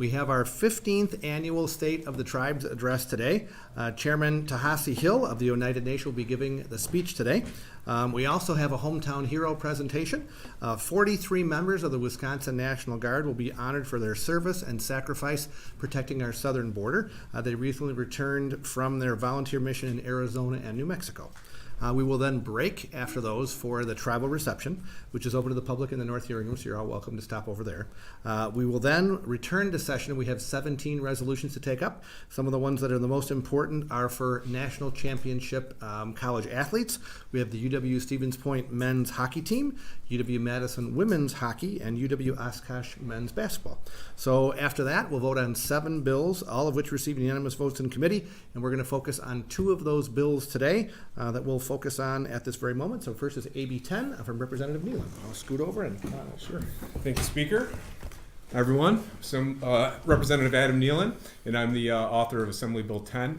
We have our 15th annual State of the Tribes address today. Chairman Tahasi Hill of the United Nations will be giving the speech today. We also have a hometown hero presentation. 43 members of the Wisconsin National Guard will be honored for their service and sacrifice protecting our southern border. They recently returned from their volunteer mission in Arizona and New Mexico. We will then break after those for the tribal reception, which is open to the public in the North Hearing Room, so you're all welcome to stop over there. We will then return to session. We have 17 resolutions to take up. Some of the ones that are the most important are for national championship college athletes. We have the UW-Stevens Point men's hockey team, UW-Madison women's hockey, and UW-Oshkosh men's basketball. So after that, we'll vote on 7 bills, all of which received unanimous votes in committee, and we're going to focus on 2 of those bills today that we'll focus on at this very moment. So first is AB 10 from Representative Nealon. I'll scoot over and Sure. Thank you, Speaker. Hi, everyone. Representative Adam Nealon, and I'm the author of Assembly Bill 10.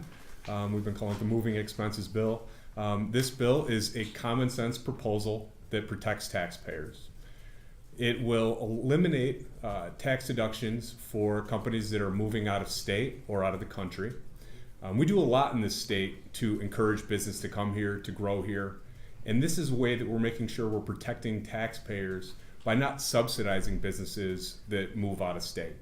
We've been calling it the Moving Expenses Bill. This bill is a common sense proposal that protects taxpayers. It will eliminate tax deductions for companies that are moving out of state or out of the country. We do a lot in this state to encourage business to come here, to grow here. And this is a way that we're making sure we're protecting taxpayers by not subsidizing businesses that move out of state.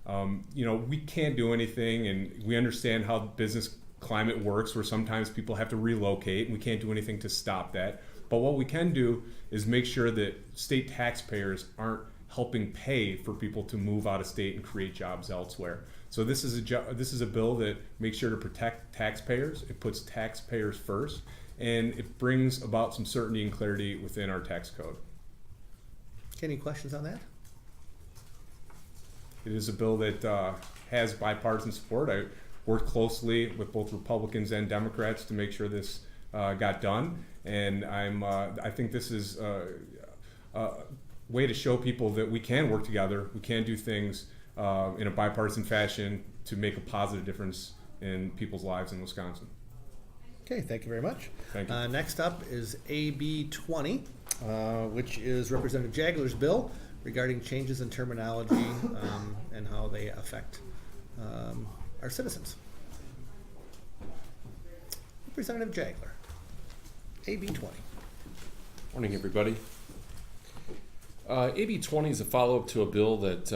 We can't do anything, and we understand how business climate works, where sometimes people have to relocate, and we can't do anything to stop that. But what we can do is make sure that state taxpayers aren't helping pay for people to move out of state and create jobs elsewhere. So this is a bill that makes sure to protect taxpayers. It puts taxpayers first, and it brings about some certainty and clarity within our tax code. any questions on that? It is a bill that has bipartisan support. I worked closely with both Republicans and Democrats to make sure this got done, and I think this is a way to show people that we can work together, we can do things in a bipartisan fashion to make a positive difference in people's lives in Wisconsin. Okay, thank you very much. Thank you. Next up is AB 20, which is Representative Jagler's bill regarding changes in terminology and how they affect our citizens. Representative Jagler, AB 20. Morning, everybody. AB 20 is a follow-up to a bill that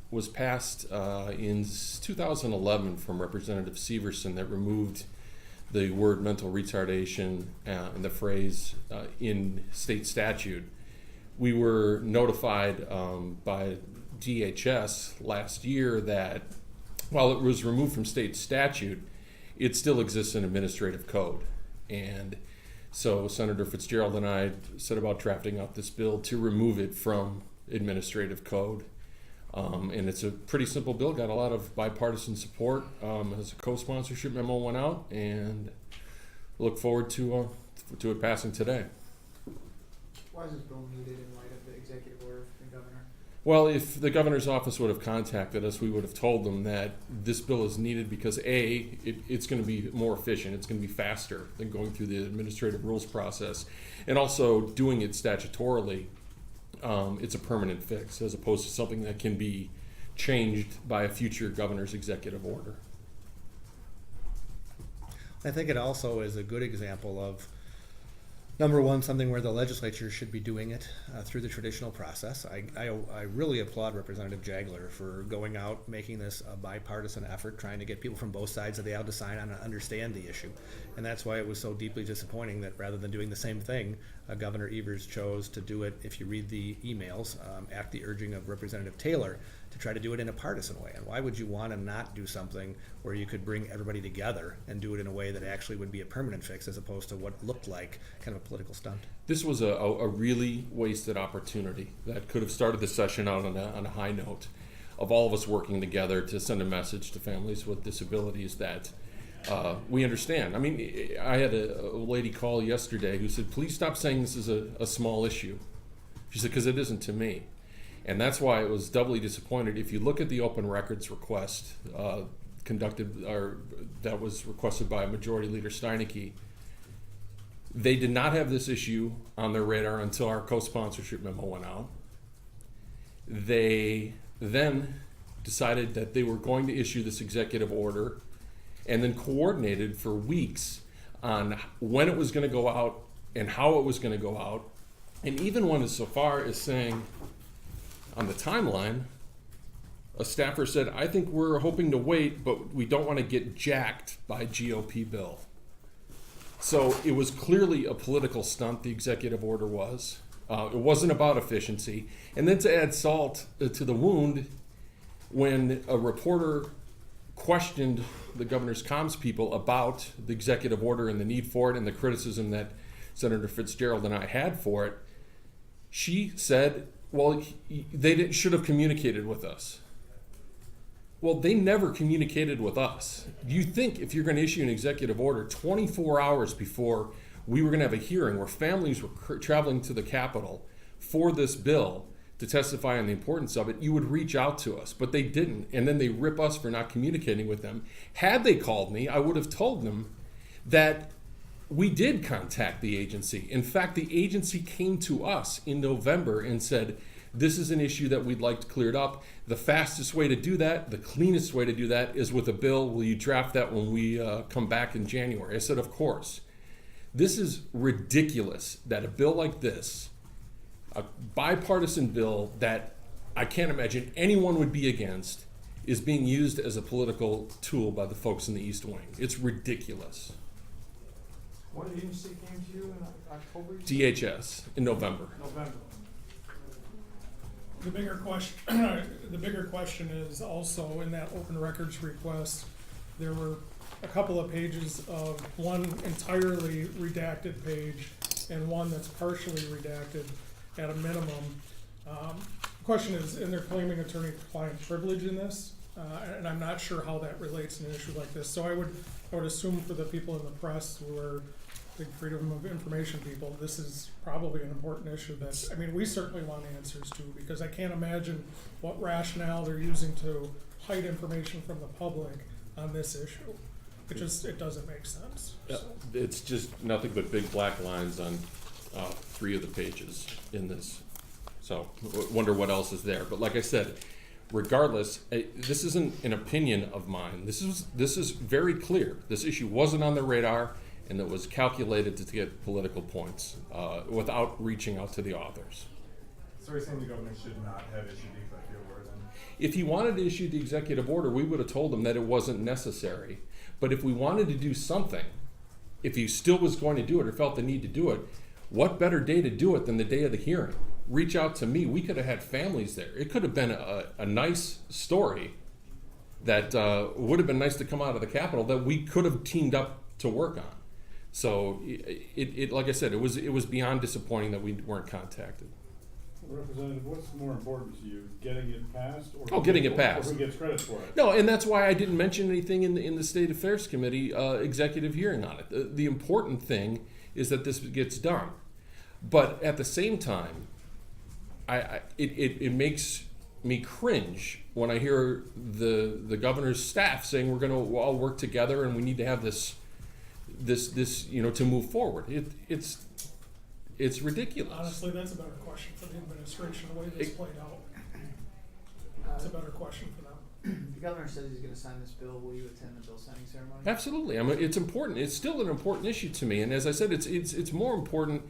was passed in 2011 from Representative Severson that removed the word mental retardation and the phrase in state statute. We were notified by DHS last year that while it was removed from state statute, it still exists in administrative code. And so Senator Fitzgerald and I set about drafting up this bill to remove it from administrative code. And it's a pretty simple bill, got a lot of bipartisan support as a co-sponsorship memo went out, and look forward to it passing today. Why is this bill needed in light of the executive order from the governor? Well, if the governor's office would have contacted us, we would have told them that this bill is needed because it's going to be more efficient, it's going to be faster than going through the administrative rules process, and also doing it statutorily. It's a permanent fix as opposed to something that can be changed by a future governor's executive order. I think it also is a good example of, number one, something where the legislature should be doing it through the traditional process. I really applaud Representative Jagler for going out, making this a bipartisan effort, trying to get people from both sides of the aisle to sign on and understand the issue. And that's why it was so deeply disappointing that rather than doing the same thing, Governor Evers chose to do it, if you read the emails, at the urging of Representative Taylor, to try to do it in a partisan way. And why would you want to not do something where you could bring everybody together and do it in a way that actually would be a permanent fix as opposed to what looked like kind of a political stunt? This was a really wasted opportunity that could have started the session out on a high note of all of us working together to send a message to families with disabilities that we understand. I mean, I had a lady call yesterday who said, please stop saying this is a small issue. She said, because it isn't to me. And that's why it was doubly disappointed. If you look at the open records request that was requested by Majority Leader Steineke, they did not have this issue on their radar until our co-sponsorship memo went out. They then decided that they were going to issue this executive order and then coordinated for weeks on when it was going to go out and how it was going to go out, and even went as so far as saying on the timeline, a staffer said, I think we're hoping to wait, but we don't want to get jacked by GOP bill. So it was clearly a political stunt, the executive order was. It wasn't about efficiency. And then to add salt to the wound, when a reporter questioned the governor's comms people about the executive order and the need for it and the criticism that Senator Fitzgerald and I had for it, she said, well, they should have communicated with us. Well, they never communicated with us. You think if you're going to issue an executive order 24 hours before we were going to have a hearing where families were traveling to the Capitol for this bill to testify on the importance of it, you would reach out to us, but they didn't. And then they rip us for not communicating with them. Had they called me, I would have told them that we did contact the agency. In fact, the agency came to us in November and said, this is an issue that we'd like cleared up. The fastest way to do that, the cleanest way to do that, is with a bill. Will you draft that when we come back in January? I said, of course. This is ridiculous that a bill like this, a bipartisan bill that I can't imagine anyone would be against, is being used as a political tool by the folks in the East Wing. It's ridiculous. What agency came to you in October? DHS in November. November. The bigger question is also in that open records request, there were a couple of pages of one entirely redacted page and one that's partially redacted at a minimum. The question is, and they're claiming attorney-client privilege in this, and I'm not sure how that relates in an issue like this. So I would assume for the people in the press who are big freedom of information people, this is probably an important issue that, I mean, we certainly want answers to, because I can't imagine what rationale they're using to hide information from the public on this issue. It doesn't make sense. So. It's just nothing but big black lines on 3 of the pages in this. So wonder what else is there. But like I said, regardless, this isn't an opinion of mine. This is very clear. This issue wasn't on the radar, and it was calculated to get political points without reaching out to the authors. So you're saying the governor should not have issued the executive order then? If he wanted to issue the executive order, we would have told him that it wasn't necessary. But if we wanted to do something, if he still was going to do it or felt the need to do it, what better day to do it than the day of the hearing? Reach out to me. We could have had families there. It could have been a nice story that would have been nice to come out of the Capitol that we could have teamed up to work on. So it like I said, it was beyond disappointing that we weren't contacted. Representative, what's more important to you, getting it passed, or getting it passed, or who gets credit for it? No, and that's why I didn't mention anything in the State Affairs Committee executive hearing on it. The important thing is that this gets done, but at the same time, it makes me cringe when I hear the governor's staff saying we're going to all work together and we need to have this to move forward. It's ridiculous. Honestly, that's a better question for the administration, the way this played out. It's a better question for them. The governor says he's going to sign this bill. Will you attend the bill signing ceremony? Absolutely. I mean, it's important. It's still an important issue to me. And as I said, it's more important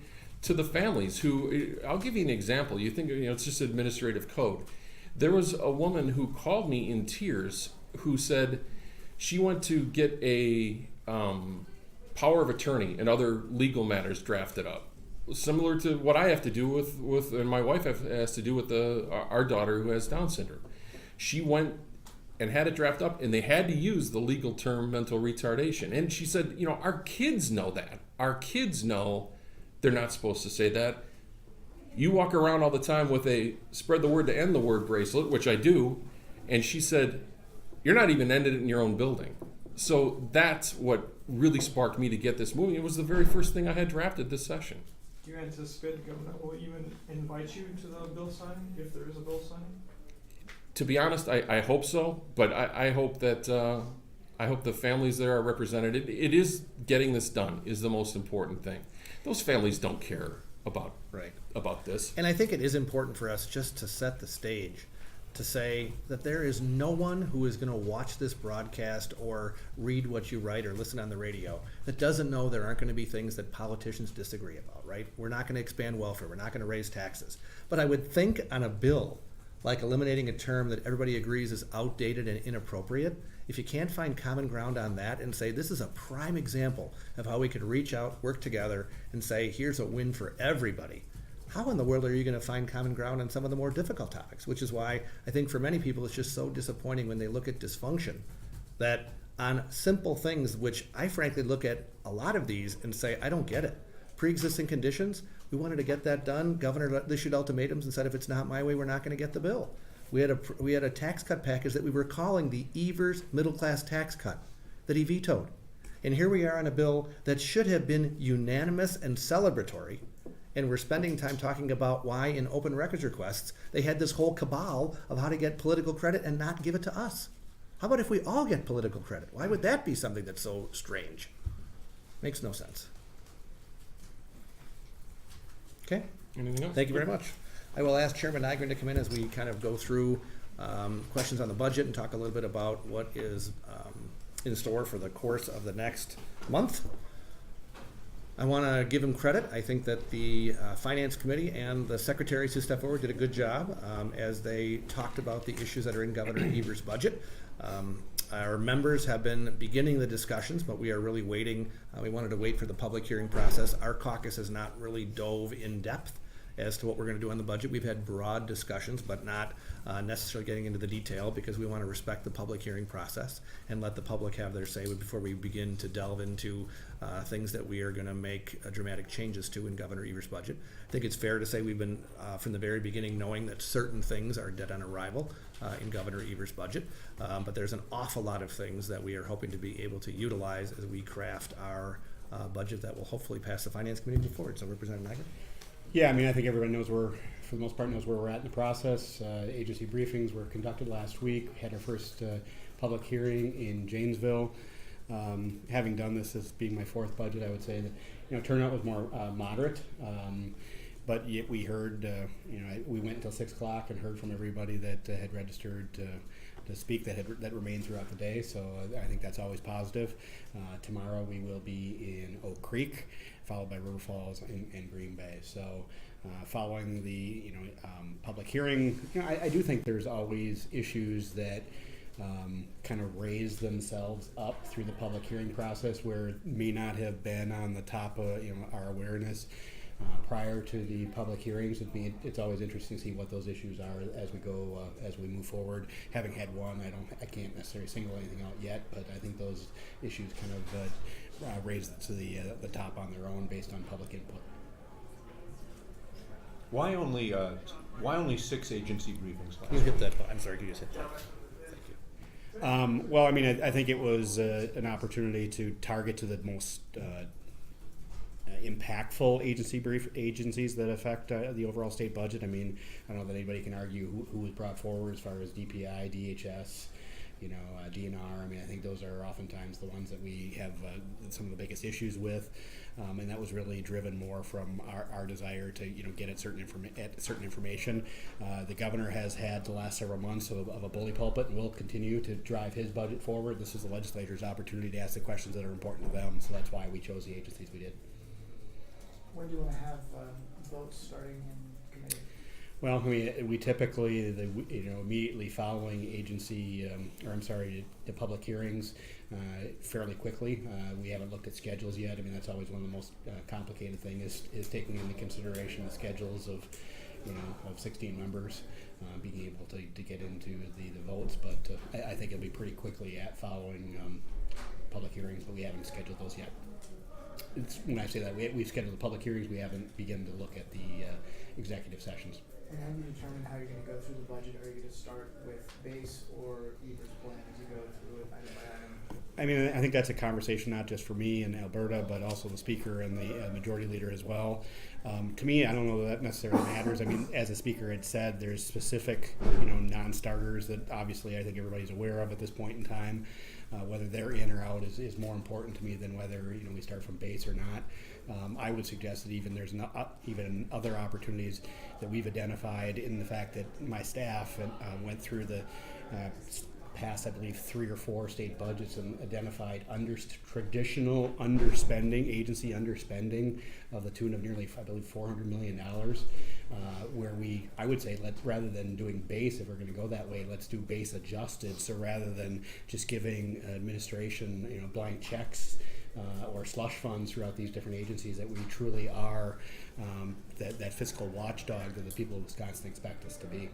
to the families who, I'll give you an example. You think, it's just administrative code. There was a woman who called me in tears who said she went to get a power of attorney and other legal matters drafted up, similar to what I have to do with and my wife has to do with our daughter who has Down syndrome. She went and had it drafted up, and they had to use the legal term mental retardation. And she said, our kids know that. Our kids know they're not supposed to say that. You walk around all the time with a spread the word to end the word bracelet, which I do, and she said, you're not even ended it in your own building. So that's what really sparked me to get this moving. It was the very first thing I had drafted this session. Do you anticipate the governor will even invite you to the bill signing, if there is a bill signing? To be honest, I hope so, but I hope that I hope the families there are represented. It is getting this done is the most important thing. Those families don't care about this. And I think it is important for us just to set the stage to say that there is no one who is going to watch this broadcast or read what you write or listen on the radio that doesn't know there aren't going to be things that politicians disagree about, right? We're not going to expand welfare. We're not going to raise taxes. But I would think on a bill like eliminating a term that everybody agrees is outdated and inappropriate, if you can't find common ground on that and say this is a prime example of how we could reach out, work together, and say here's a win for everybody, how in the world are you going to find common ground on some of the more difficult topics? Which is why I think for many people it's just so disappointing when they look at dysfunction that on simple things, which I frankly look at a lot of these and say, I don't get it. Pre-existing conditions, we wanted to get that done. Governor issued ultimatums and said, if it's not my way, we're not going to get the bill. We had a tax cut package that we were calling the Evers middle class tax cut that he vetoed. And here we are on a bill that should have been unanimous and celebratory. And we're spending time talking about why in open records requests, they had this whole cabal of how to get political credit and not give it to us. How about if we all get political credit? Why would that be something that's so strange? Makes no sense. Okay, Anything else? thank you very much. I will ask Chairman Nygren to come in as we kind of go through questions on the budget and talk a little bit about what is in store for the course of the next month. I want to give him credit. I think that the Finance Committee and the secretaries who stepped forward did a good job as they talked about the issues that are in Governor Evers' budget. Our members have been beginning the discussions, but we are really waiting. We wanted to wait for the public hearing process. Our caucus has not really dove in depth as to what we're going to do on the budget. We've had broad discussions, but not necessarily getting into the detail because we want to respect the public hearing process and let the public have their say before we begin to delve into things that we are going to make dramatic changes to in Governor Evers' budget. I think it's fair to say we've been, from the very beginning, knowing that certain things are dead on arrival in Governor Evers' budget, but there's an awful lot of things that we are hoping to be able to utilize as we craft our budget that will hopefully pass the Finance Committee and move forward. So, Representative Nygren? Yeah, I mean, I think everyone knows for the most part, knows where we're at in the process. Agency briefings were conducted last week. We had our first public hearing in Janesville. Having done this as being my fourth budget, I would say that turnout was more moderate. But yet we heard, we went until 6 o'clock and heard from everybody that had registered to speak that remained throughout the day. So I think that's always positive. Tomorrow we will be in Oak Creek, followed by River Falls and Green Bay. So following the public hearing, I do think there's always issues that kind of raise themselves up through the public hearing process where it may not have been on the top of our awareness prior to the public hearings. It's always interesting to see what those issues are as we go as we move forward. Having had one, I can't necessarily single anything out yet, but I think those issues kind of raise to the top on their own based on public input. Why only 6 agency briefings last You hit that. I'm sorry, you just hit that. Thank you. Well, I mean, I think it was an opportunity to target to the most impactful agencies that affect the overall state budget. I mean, I don't know that anybody can argue who was brought forward as far as DPI, DHS, DNR. I mean, I think those are oftentimes the ones that we have some of the biggest issues with, and that was really driven more from our desire to get at certain information. The governor has had the last several months of a bully pulpit and will continue to drive his budget forward. This is the legislature's opportunity to ask the questions that are important to them, so that's why we chose the agencies we did. When do you want to have votes starting in committee? Well, I mean, we typically, immediately following the public hearings, fairly quickly. We haven't looked at schedules yet. I mean, that's always one of the most complicated things is taking into consideration the schedules of 16 members, being able to get into the votes. But I think it'll be pretty quickly following public hearings, but we haven't scheduled those yet. When I say that, we've scheduled the public hearings, we haven't begun to look at the executive sessions. And how do you determine how you're going to go through the budget? Are you going to start with base or Evers' plan as you go through it item by item? I mean, I think that's a conversation not just for me and Alberta, but also the speaker and the majority leader as well. To me, I don't know that necessarily matters. I mean, as the speaker had said, there's specific, non-starters that obviously I think everybody's aware of at this point in time. Whether they're in or out is more important to me than whether we start from base or not. I would suggest that even there's even other opportunities that we've identified in the fact that my staff went through the past, I believe, 3 or 4 state budgets and identified traditional underspending, agency underspending of the tune of nearly, I believe, $400 million, where I would say, rather than doing base, if we're going to go that way, let's do base adjusted. So rather than just giving administration, blank checks or slush funds throughout these different agencies, that we truly are that fiscal watchdog that the people of Wisconsin expect us to be.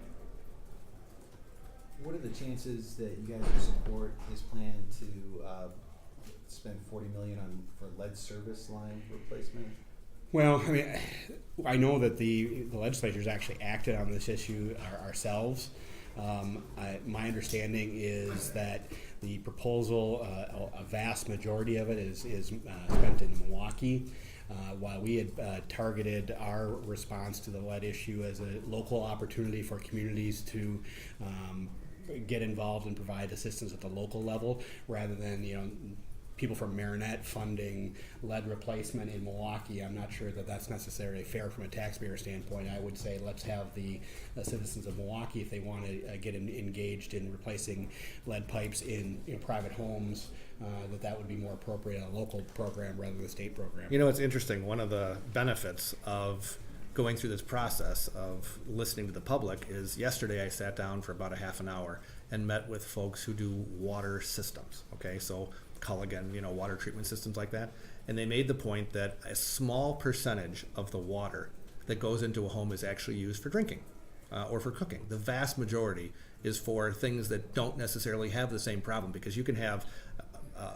What are the chances that you guys will support his plan to spend $40 million for lead service line replacement? Well, I mean, I know that the legislature's actually acted on this issue ourselves. My understanding is that the proposal, a vast majority of it is spent in Milwaukee. While we had targeted our response to the lead issue as a local opportunity for communities to get involved and provide assistance at the local level, rather than people from Marinette funding lead replacement in Milwaukee. I'm not sure that that's necessarily fair from a taxpayer standpoint. I would say let's have the citizens of Milwaukee, if they want to get engaged in replacing lead pipes in private homes, that would be more appropriate, a local program rather than a state program. It's interesting. One of the benefits of going through this process of listening to the public is yesterday I sat down for about a half an hour and met with folks who do water systems. Okay, so Culligan, water treatment systems like that. And they made the point that a small percentage of the water that goes into a home is actually used for drinking or for cooking. The vast majority is for things that don't necessarily have the same problem, because you can have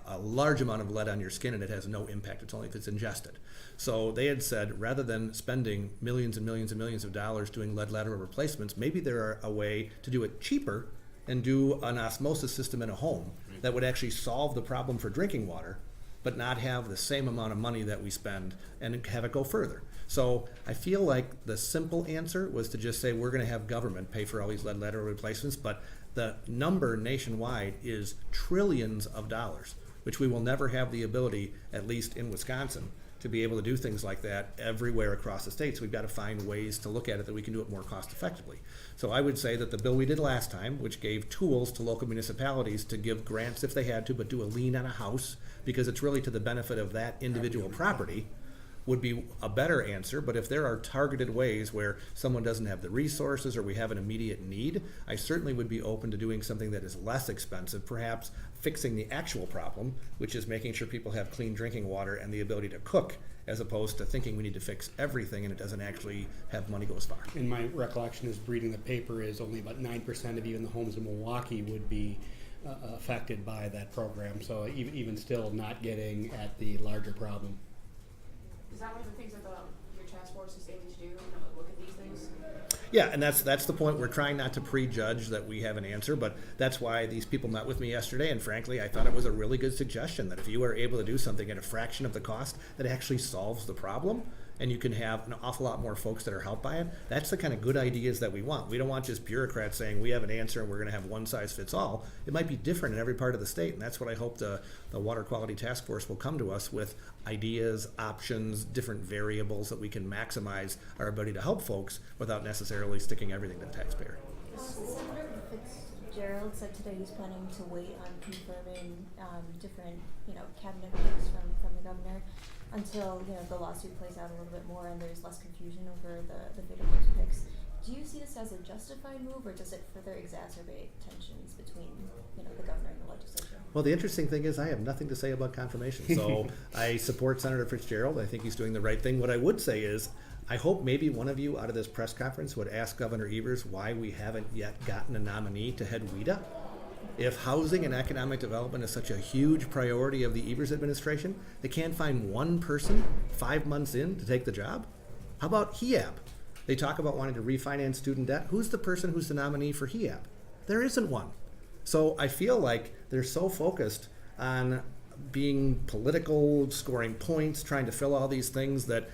a large amount of lead on your skin and it has no impact. It's only if it's ingested. So they had said, rather than spending millions and millions and millions of dollars doing lead lateral replacements, maybe there are a way to do it cheaper and do an osmosis system in a home that would actually solve the problem for drinking water, but not have the same amount of money that we spend and have it go further. So I feel like the simple answer was to just say we're going to have government pay for all these lead lateral replacements, but the number nationwide is trillions of dollars, which we will never have the ability, at least in Wisconsin, to be able to do things like that everywhere across the state. So we've got to find ways to look at it that we can do it more cost effectively. So I would say that the bill we did last time, which gave tools to local municipalities to give grants if they had to, but do a lien on a house, because it's really to the benefit of that individual property, would be a better answer. But if there are targeted ways where someone doesn't have the resources or we have an immediate need, I certainly would be open to doing something that is less expensive, perhaps fixing the actual problem, which is making sure people have clean drinking water and the ability to cook, as opposed to thinking we need to fix everything and it doesn't actually have money go as far. And my recollection is, reading the paper, is only about 9% of even the homes in Milwaukee would be affected by that program. So even still not getting at the larger problem. Is that one of the things that your task force is able to do, look at these things? Yeah, and that's the point. We're trying not to prejudge that we have an answer, but that's why these people met with me yesterday, and frankly, I thought it was a really good suggestion that if you are able to do something at a fraction of the cost that actually solves the problem, and you can have an awful lot more folks that are helped by it, that's the kind of good ideas that we want. We don't want just bureaucrats saying we have an answer and we're going to have one size fits all. It might be different in every part of the state, and that's what I hope the Water Quality Task Force will come to us with: ideas, options, different variables that we can maximize our ability to help folks without necessarily sticking everything to the taxpayer. Senator Fitzgerald said today he's planning to wait on confirming different, cabinet picks from the governor until the lawsuit plays out a little bit more and there's less confusion over the fate of those picks. Do you see this as a justified move, or does it further exacerbate tensions between the governor and the legislature? Well, the interesting thing is I have nothing to say about confirmation. So I support Senator Fitzgerald. I think he's doing the right thing. What I would say is I hope maybe one of you out of this press conference would ask Governor Evers why we haven't yet gotten a nominee to head WIDA. If housing and economic development is such a huge priority of the Evers administration, they can't find one person 5 months in to take the job. How about HEAB? They talk about wanting to refinance student debt. Who's the person who's the nominee for HEAB? There isn't one. So I feel like they're so focused on being political, scoring points, trying to fill all these things that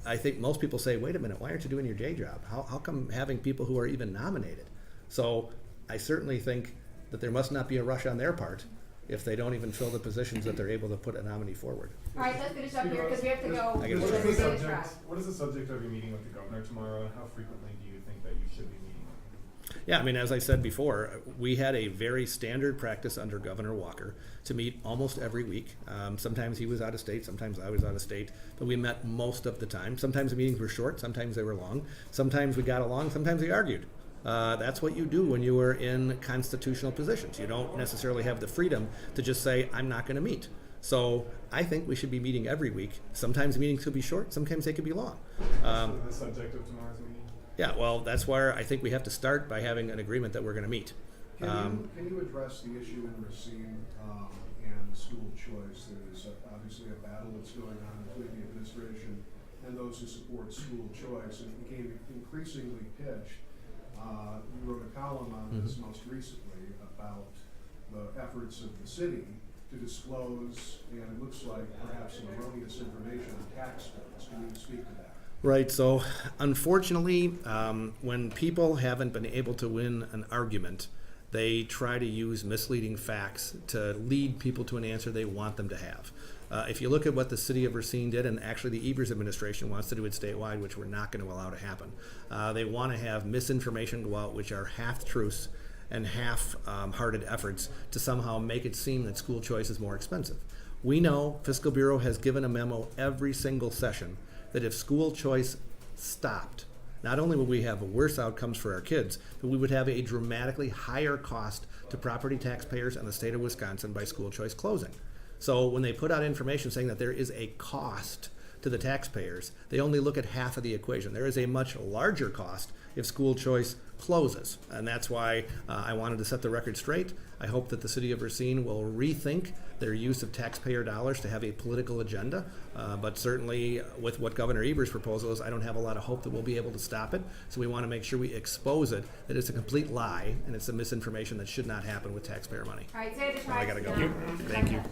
I think most people say, wait a minute, why aren't you doing your day job? How come having people who are even nominated? So I certainly think that there must not be a rush on their part if they don't even fill the positions that they're able to put a nominee forward. All right, let's finish up here because we have to go. I gotta to start. the stage drive. What is the subject of your meeting with the governor tomorrow, and how frequently do you think that you should be meeting with him? Yeah, I mean, as I said before, we had a very standard practice under Governor Walker to meet almost every week. Sometimes he was out of state, sometimes I was out of state, but we met most of the time. Sometimes the meetings were short, sometimes they were long. Sometimes we got along, sometimes we argued. That's what you do when you are in constitutional positions. You don't necessarily have the freedom to just say, I'm not going to meet. So I think we should be meeting every week. Sometimes the meetings could be short, sometimes they could be long. The subject of tomorrow's meeting? Yeah, well, that's where I think we have to start by having an agreement that we're going to meet. Can you address the issue in Racine and school choice? There's obviously a battle that's going on between the administration and those who support school choice, and it became increasingly pitched. You wrote a column on this most recently about the efforts of the city to disclose, and it looks like perhaps some erroneous information on tax bills. Can you speak to that? Right, so unfortunately, when people haven't been able to win an argument, they try to use misleading facts to lead people to an answer they want them to have. If you look at what the city of Racine did, and actually the Evers administration wants to do it statewide, which we're not going to allow to happen, they want to have misinformation go out, which are half-truths and half-hearted efforts to somehow make it seem that school choice is more expensive. We know Fiscal Bureau has given a memo every single session that if school choice stopped, not only would we have worse outcomes for our kids, but we would have a dramatically higher cost to property taxpayers in the state of Wisconsin by school choice closing. So when they put out information saying that there is a cost to the taxpayers, they only look at half of the equation. There is a much larger cost if school choice closes. And that's why I wanted to set the record straight. I hope that the city of Racine will rethink their use of taxpayer dollars to have a political agenda. But certainly with what Governor Evers' proposal is, I don't have a lot of hope that we'll be able to stop it. So we want to make sure we expose it, that it's a complete lie and it's a misinformation that should not happen with taxpayer money. All right, say the I gotta go. Thank you.